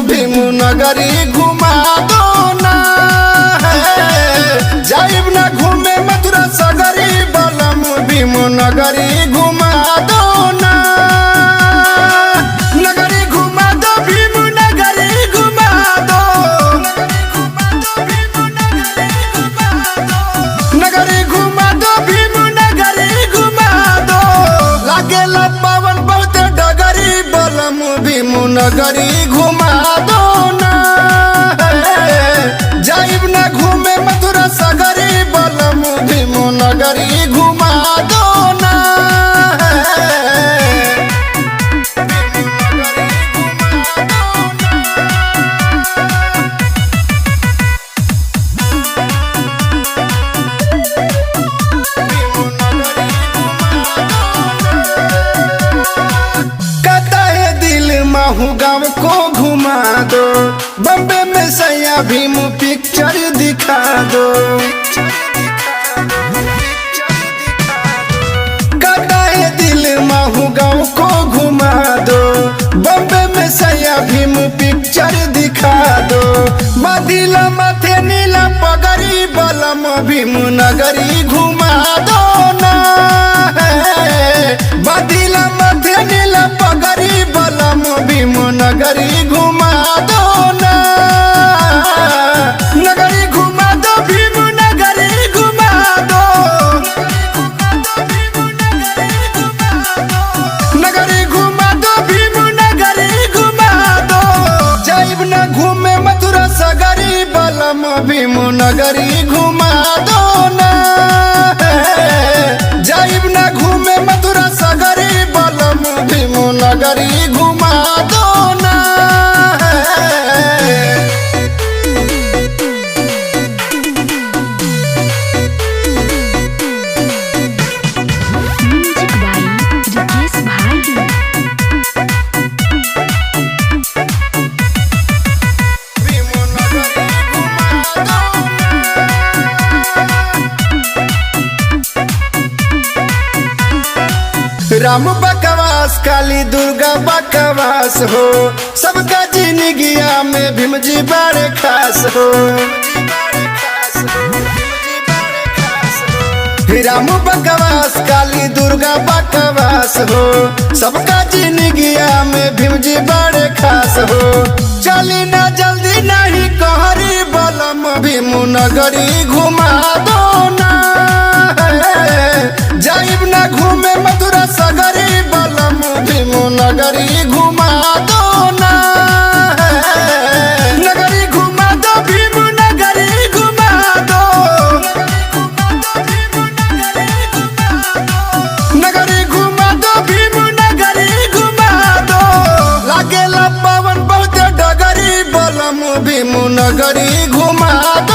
भीमू नगरी घुमा दो ना। जाइब ना घूमे मथुरा सगरी बलम भीमू नगरी घुमा दो ना। नगरी घुमा दो भीमू नगरी घुमा दो। नगरी घुमा दो भीमू नगरी घुमा दो। लागेला पावन बहुत डगरी बलम भीमू नगरी घुमा दो ना। जाइब ना घूमे मथुरा सगरी बलम भीमू नगरी घुमा दो ना। महू गाँव को घुमा दो। बम्बे में सैया भीमू पिक्चर दिखा दो। कटाए दिल महू गाँव को घुमा दो। बम्बे में सैया भीमू पिक्चर दिखा दो। मदिला माथे नीला पगड़ी बलम भीमू नगरी घुमा दो ना। मदिला माथे नीला पगड़ी बलम भीमू नगरी घुमा दो ना। नगरी घुमा दो भीमू नगरी घुमा दो। नगरी घुमा दो भीमू नगरी घुमा दो। जाइब ना घूमे मथुरा सगरी बलम भीमू नगरी घुमा दो ना। जाइब ना घूमे मथुरा सगरी बलम भीमू नगरी घुमा दो ना। म्यूजिक बाई रितेश भाई। भीमू नगरी घुमा दो ना। राम बकवास काली दुर्गा बकवास हो। सबका जिंदगिया में भीम जी बड़े खास हो। राम बकवास काली दुर्गा बकवास हो। सबका जिंदगिया में भीम जी बड़े खास हो। चली ना जल्दी नहीं कहरी बलम भीमू नगरी घुमा दो ना। जाइब ना घूमे मथुरा सगरी बलम भीमू नगरी घुमा दो ना। नगरी घुमा दो भीमू नगरी घुमा दो। नगरी घुमा दो भीमू नगरी घुमा दो। लागेला पावन बहुत डगरी बलम भीमू नगरी घुमा दो।